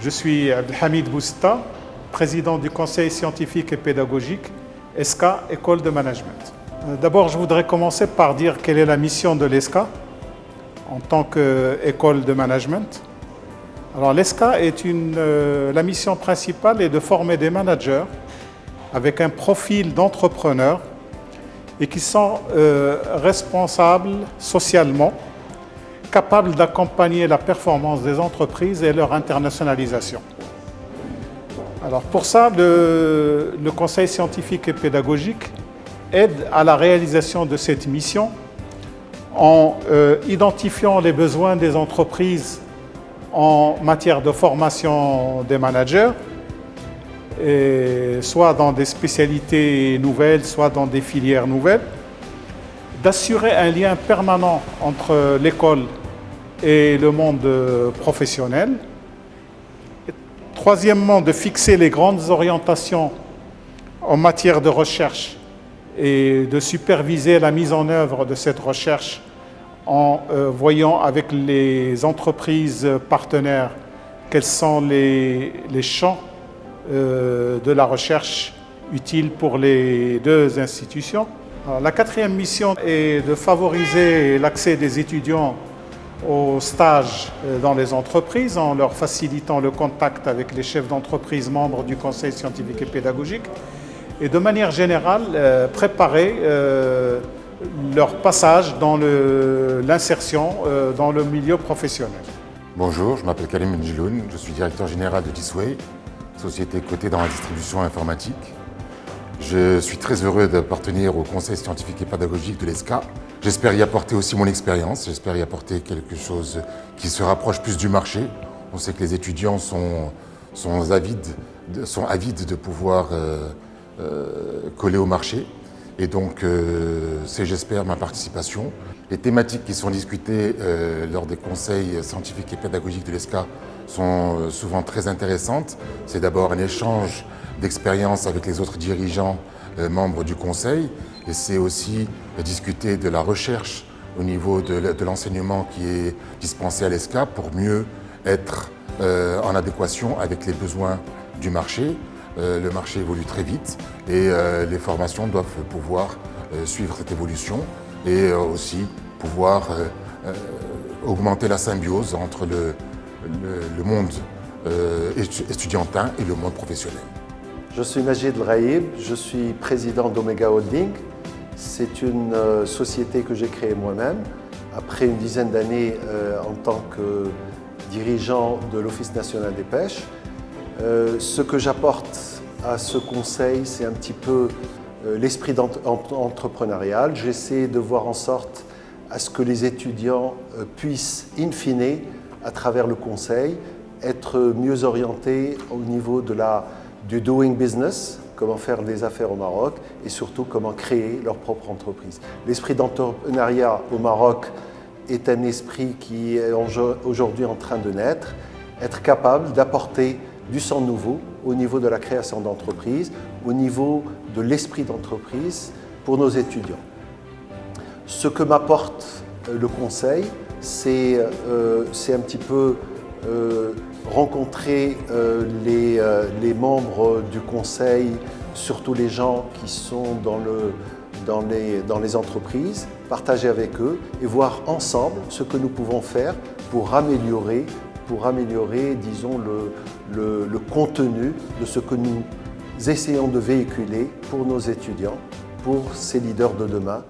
Je suis Abdelhamid Bousta, président du conseil scientifique et pédagogique ESCA, École de Management. D'abord, je voudrais commencer par dire quelle est la mission de l'ESCA en tant qu'école de management. Alors l'ESCA la mission principale est de former des managers avec un profil d'entrepreneurs et qui sont responsables socialement, capables d'accompagner la performance des entreprises et leur internationalisation. Alors pour ça, le conseil scientifique et pédagogique aide à la réalisation de cette mission en identifiant les besoins des entreprises en matière de formation des managers, soit dans des spécialités nouvelles, soit dans des filières nouvelles, d'assurer un lien permanent entre l'école et le monde professionnel. Troisièmement, de fixer les grandes orientations en matière de recherche et de superviser la mise en œuvre de cette recherche en voyant avec les entreprises partenaires quels sont les champs de la recherche utiles pour les deux institutions. Alors, la quatrième mission est de favoriser l'accès des étudiants aux stages dans les entreprises en leur facilitant le contact avec les chefs d'entreprise membres du conseil scientifique et pédagogique et de manière générale préparer leur passage dans l'insertion dans le milieu professionnel. Bonjour, je m'appelle Karim Ndjiloun, je suis directeur général de Disway, société cotée dans la distribution informatique. Je suis très heureux d'appartenir au conseil scientifique et pédagogique de l'ESCA. J'espère y apporter aussi mon expérience, j'espère y apporter quelque chose qui se rapproche plus du marché. On sait que les étudiants sont avides de pouvoir coller au marché. Et donc, c'est, j'espère, ma participation. Les thématiques qui sont discutées lors des conseils scientifiques et pédagogiques de l'ESCA sont souvent très intéressantes. C'est d'abord un échange d'expériences avec les autres dirigeants membres du conseil. Et c'est aussi discuter de la recherche au niveau de l'enseignement qui est dispensé à l'ESCA pour mieux être en adéquation avec les besoins du marché. Le marché évolue très vite et les formations doivent pouvoir suivre cette évolution et aussi pouvoir augmenter la symbiose entre le monde estudiantin et le monde professionnel. Je suis Majid Raïb, je suis président d'Omega Holding. C'est une société que j'ai créée moi-même après une dizaine d'années en tant que dirigeant de l'Office national des pêches. Ce que j'apporte à ce conseil, c'est un petit peu l'esprit entrepreneurial. J'essaie de voir en sorte à ce que les étudiants puissent, in fine, à travers le conseil, être mieux orientés au niveau du doing business, comment faire des affaires au Maroc et surtout comment créer leur propre entreprise. L'esprit d'entrepreneuriat au Maroc est un esprit qui est aujourd'hui en train de naître, être capable d'apporter du sang nouveau au niveau de la création d'entreprise, au niveau de l'esprit d'entreprise pour nos étudiants. Ce que m'apporte le conseil, c'est un petit peu rencontrer les membres du conseil, surtout les gens qui sont dans les entreprises, partager avec eux et voir ensemble ce que nous pouvons faire pour améliorer, disons, le contenu de ce que nous essayons de véhiculer pour nos étudiants, pour ces leaders de demain